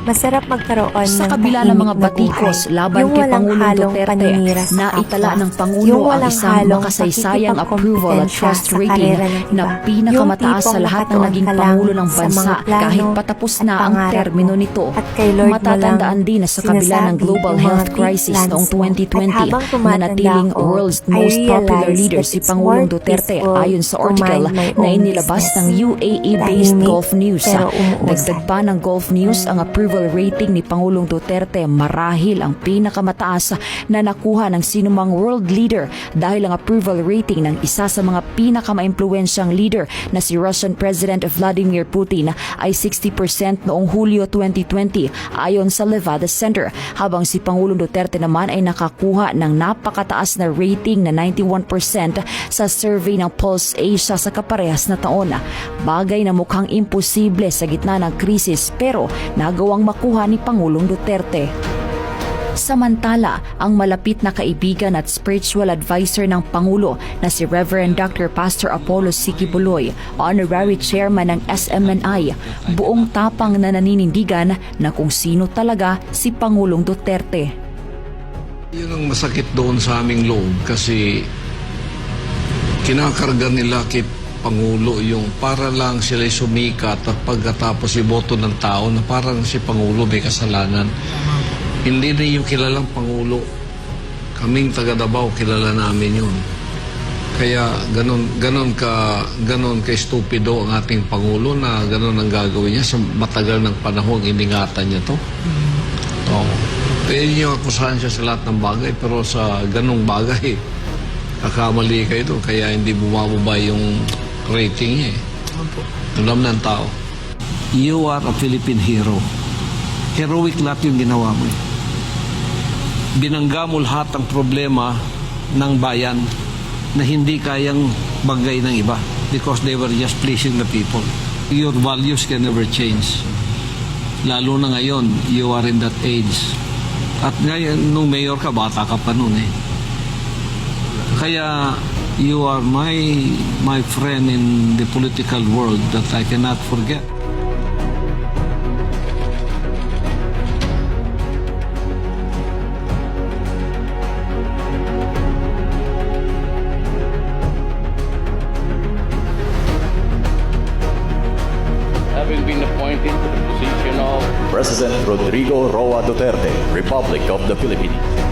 Masarap magkaroon Sa ng kabila ng mga tahimik na batikos buhay. laban Yung kay walang Pangulong halong Duterte, paninira sa naitala kapwa. ng Pangulo Yung ang walang isang halong makasaysayang approval at pakikipagkompetensya trust sa rating karera ng na iba. pinakamataas Yung sa lahat ng tipong naging nakatuon ka Pangulo lang ng sa bansa mga plano kahit patapos at na ang pangarap termino mo. nito. At kay Lord mo Matatandaan lang din na sa kabila ng sinasabi global yung mga health big crisis plans noong mo. At 2020 habang na tumatanda natiling ako, world's I most popular realize leader that si it's Pangulong more Duterte peaceful ayon sa to article mind my na own inilabas ng business. UAE-based Tahimik, Gulf News. pero umuusad. Dagdag pa ng Gulf News ang approval rating ni Pangulong Duterte marahil ang pinakamataas na nakuha ng sinumang world leader dahil ang approval rating ng isa sa mga pinakamaimpluwensyang leader na si Russian President Vladimir Putin ay 60% noong Hulyo 2020 ayon sa Levada Center, habang si Pangulong Duterte naman ay nakakuha ng napakataas na rating na 91% sa survey ng Pulse Asia sa kaparehas na taon. Bagay na mukhang imposible sa gitna ng krisis pero nagawang makuha ni Pangulong Duterte. Samantala, ang malapit na kaibigan at spiritual advisor ng Pangulo na si Reverend Dr. Pastor Apollo Sikibuloy, Honorary Chairman ng SMNI, buong tapang na naninindigan na kung sino talaga si Pangulong Duterte. Yun ang masakit doon sa aming loob kasi kinakarga nila kay Pangulo yung para lang sila sumikat at pagkatapos iboto ng tao na parang si Pangulo may kasalanan. Hindi na yung kilalang Pangulo. Kaming taga Davao, kilala namin yun. Kaya ganon ka stupido ang ating Pangulo na ganon ang gagawin niya sa matagal ng panahon iningatan niya to. Pwede niyo akusahan siya sa lahat ng bagay pero sa ganong bagay kakamali kayo doon kaya hindi bumababa yung rating niya eh. Alam ng tao. You are a Philippine hero. Heroic lahat yung ginawa mo. Binangga mo lahat ang problema ng bayan na hindi kayang bagay ng iba because they were just pleasing the people. Your values can never change. Lalo na ngayon, you are in that age. At ngayon, nung mayor ka, bata ka pa noon eh. Kaya, you are my friend in the political world that I cannot forget. Having been appointed to the position of President Rodrigo Roa Duterte, Republic of the Philippines.